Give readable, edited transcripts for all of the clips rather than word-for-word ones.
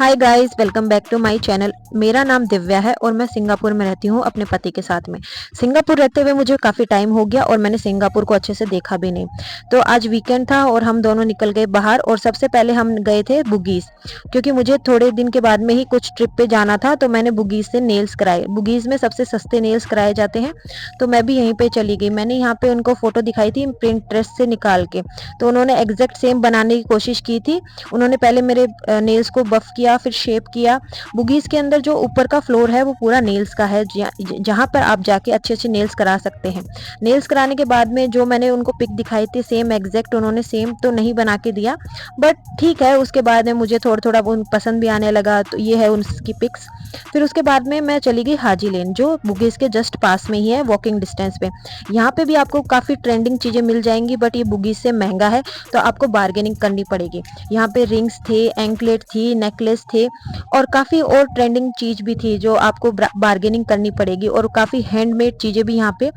Hi guys, welcome back to my channel. मेरा नाम दिव्या है और मैं सिंगापुर में रहती हूँ अपने पति के साथ में। सिंगापुर रहते हुए मुझे काफ़ी टाइम हो गया और मैंने सिंगापुर को अच्छे से देखा भी नहीं। तो आज वीकेंड था और हम दोनों निकल गए बाहर और सबसे पहले हम गए थे बुगीज़, क्योंकि मुझे थोड़े दिन के बाद में ही कुछ ट्रिप पे जाना था। तो मैंने बुगीज़ से नेल्स कराए। बुगीज़ में सबसे सस्ते नेल्स कराए जाते हैं, तो मैं भी यहीं पे चली गई। मैंने यहाँ पे उनको फ़ोटो दिखाई थी पिंटरेस्ट से निकाल के, तो उन्होंने एग्जैक्ट सेम बनाने की कोशिश की थी। उन्होंने पहले मेरे नेल्स को बफ किया, फिर शेप किया। बुगीज के अंदर जो ऊपर का फ्लोर है वो पूरा नेल्स का है, जहाँ पर आप जाके अच्छे अच्छे नेल्स करा सकते हैं। नेल्स कराने के बाद में जो मैंने उनको पिक दिखाई थी सेम एग्जैक्ट उन्होंने सेम तो नहीं बना के दिया, बट ठीक है। उसके बाद में मुझे थोड़ा थोड़ा उन पसंद भी आने लगा, तो ये है उनकी पिक्स। फिर उसके बाद में मैं चली गई हाजी लेन, जो बुगीज के जस्ट पास में ही है, वॉकिंग डिस्टेंस पे। यहाँ पे भी आपको काफ़ी ट्रेंडिंग चीज़ें मिल जाएंगी, बट ये बुगीज से महंगा है, तो आपको बार्गेनिंग करनी पड़ेगी। यहाँ पे रिंग्स थे, एंकलेट थी, नेकलेस थे और काफ़ी और ट्रेंडिंग चीज़ भी थी जो आपको बार्गेनिंग करनी पड़ेगी, और काफ़ी हैंडमेड चीज़ें भी यहाँ पे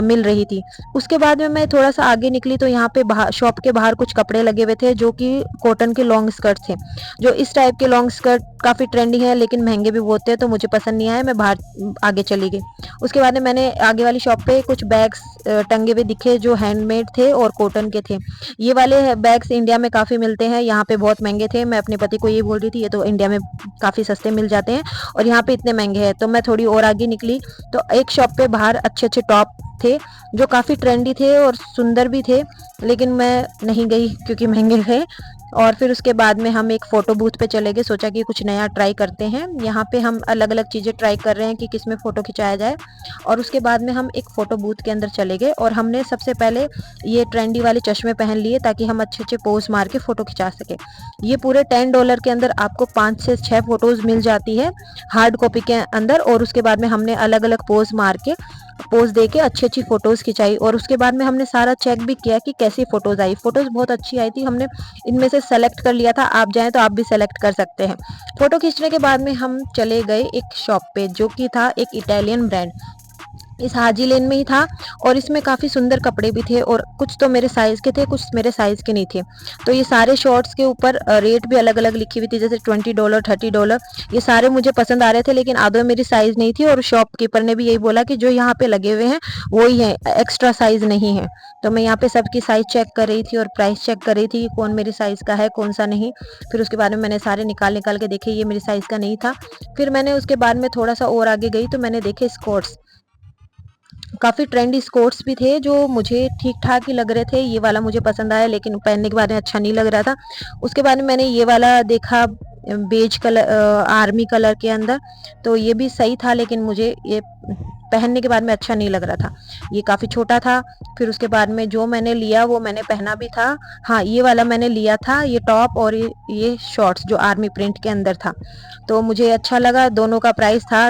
मिल रही थी। उसके बाद में मैं थोड़ा सा आगे निकली तो यहाँ पे शॉप के बाहर कुछ कपड़े लगे हुए थे जो कि कॉटन के लॉन्ग स्कर्ट थे। जो इस टाइप के लॉन्ग स्कर्ट काफ़ी ट्रेंडिंग है, लेकिन महंगे भी बहुत थे, तो मुझे पसंद नहीं आया। मैं बाहर आगे चली गई। उसके बाद में मैंने आगे वाली शॉप पे कुछ बैग्स टंगे हुए दिखे जो हैंडमेड थे और कॉटन के थे। ये वाले बैग्स इंडिया में काफ़ी मिलते हैं, यहाँ पे बहुत महंगे थे। मैं अपने पति को ये बोल रही थी ये तो इंडिया में काफ़ी सस्ते मिल जाते हैं और यहाँ पे इतने महंगे हैं। तो मैं थोड़ी और आगे निकली तो एक शॉप पे बाहर अच्छे अच्छे टॉप थे जो काफ़ी ट्रेंडी थे और सुंदर भी थे, लेकिन मैं नहीं गई क्योंकि महंगे थे। और फिर उसके बाद में हम एक फ़ोटो बूथ पे चले गए, सोचा कि कुछ नया ट्राई करते हैं। यहाँ पे हम अलग अलग चीज़ें ट्राई कर रहे हैं कि किस में फ़ोटो खिंचाया जाए। और उसके बाद में हम एक फ़ोटो बूथ के अंदर चले गए और हमने सबसे पहले ये ट्रेंडी वाले चश्मे पहन लिए ताकि हम अच्छे अच्छे पोज मार के फ़ोटो खिंचा सके। ये पूरे $10 के अंदर आपको 5 से 6 फ़ोटोज़ मिल जाती है हार्ड कॉपी के अंदर। और उसके बाद में हमने अलग अलग पोज दे के अच्छी अच्छी फ़ोटोज़ खिंचाई, और उसके बाद में हमने सारा चेक भी किया कि कैसी फ़ोटोज़ आई। फ़ोटोज़ बहुत अच्छी आई थी। हमने इनमें से सेलेक्ट कर लिया था, आप चाहें तो आप भी सेलेक्ट कर सकते हैं। फ़ोटो खींचने के बाद में हम चले गए एक शॉप पे जो कि था एक इटालियन ब्रांड, इस हाजी लेन में ही था। और इसमें काफ़ी सुंदर कपड़े भी थे और कुछ तो मेरे साइज़ के थे, कुछ मेरे साइज़ के नहीं थे। तो ये सारे शॉर्ट्स के ऊपर रेट भी अलग अलग लिखी हुई थी, जैसे $20, $30। ये सारे मुझे पसंद आ रहे थे, लेकिन आदौ मेरी साइज़ नहीं थी। और शॉपकीपर ने भी यही बोला कि जो यहाँ पे लगे हुए हैं वही है, एक्स्ट्रा साइज़ नहीं है। तो मैं यहाँ पे सबकी साइज़ चेक कर रही थी और प्राइस चेक कर रही थी कि कौन मेरी साइज़ का है कौन सा नहीं। फिर उसके बाद में मैंने सारे निकाल निकाल के देखे, ये मेरी साइज़ का नहीं था। फिर मैंने उसके बाद में थोड़ा सा और आगे गई तो मैंने देखे स्कर्ट्स। काफ़ी ट्रेंडी स्कर्ट्स भी थे जो मुझे ठीक-ठाक ही लग रहे थे। ये वाला मुझे पसंद आया, लेकिन पहनने के बाद में अच्छा नहीं लग रहा था। उसके बाद में मैंने ये वाला देखा बेज कलर, आर्मी कलर के अंदर, तो ये भी सही था, लेकिन मुझे ये पहनने के बाद में अच्छा नहीं लग रहा था। ये काफ़ी छोटा था। फिर उसके बाद में जो मैंने लिया वो मैंने पहना भी था। हाँ, ये वाला मैंने लिया था, ये टॉप और ये शॉर्ट्स जो आर्मी प्रिंट के अंदर था। तो मुझे अच्छा लगा। दोनों का प्राइस था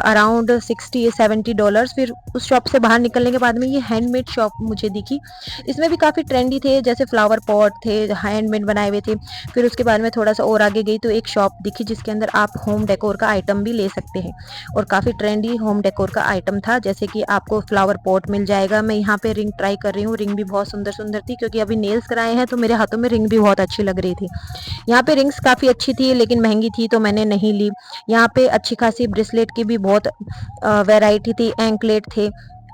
अराउंड $60-70। फिर उस शॉप से बाहर निकलने के बाद में ये हैंडमेड शॉप मुझे दिखी। इसमें भी काफ़ी ट्रेंडी थे, जैसे फ्लावर पॉट थे, हैंडमेड बनाए हुए थे। फिर उसके बाद में थोड़ा सा और आगे गई तो एक शॉप दिखी जिसके अंदर आप होम डेकोर का आइटम भी ले सकते हैं, और काफ़ी ट्रेंडी होम डेकोर का आइटम था। जैसे कि आपको फ्लावर पॉट मिल जाएगा। मैं यहाँ पे रिंग ट्राई कर रही हूँ, रिंग भी बहुत सुंदर सुंदर थी, क्योंकि अभी नेल्स कराए हैं तो मेरे हाथों में रिंग भी बहुत अच्छी लग रही थी। यहाँ पे रिंग्स काफ़ी अच्छी थी, लेकिन महंगी थी तो मैंने नहीं ली। यहाँ पे अच्छी खासी ब्रेसलेट की भी बहुत वैरायटी थी, एंकलेट थे।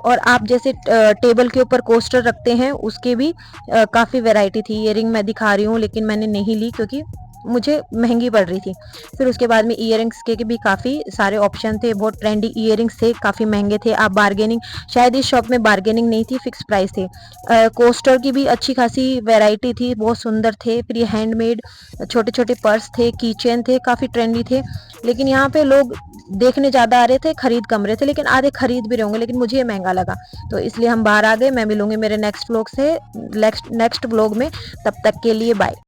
और आप जैसे टेबल के ऊपर कोस्टर रखते हैं उसके भी काफ़ी वैरायटी थी। ये रिंग मैं दिखा रही हूँ, लेकिन मैंने नहीं ली क्योंकि मुझे महंगी पड़ रही थी। फिर उसके बाद में ईयरिंग्स के भी काफ़ी सारे ऑप्शन थे, बहुत ट्रेंडी ईयरिंग्स थे, काफ़ी महंगे थे। आप बार्गेनिंग, शायद इस शॉप में बार्गेनिंग नहीं थी, फिक्स प्राइस थे। कोस्टर की भी अच्छी खासी वैरायटी थी, बहुत सुंदर थे। फिर ये हैंडमेड छोटे छोटे पर्स थे, की चेन थे, काफ़ी ट्रेंडी थे। लेकिन यहाँ पे लोग देखने ज़्यादा आ रहे थे, खरीद कम रहे थे, लेकिन आधे खरीद भी रहे होंगे, लेकिन मुझे ये महंगा लगा। तो इसलिए हम बाहर आ गए। मैं मिलूंगी मेरे नेक्स्ट व्लॉग में। तब तक के लिए बाय।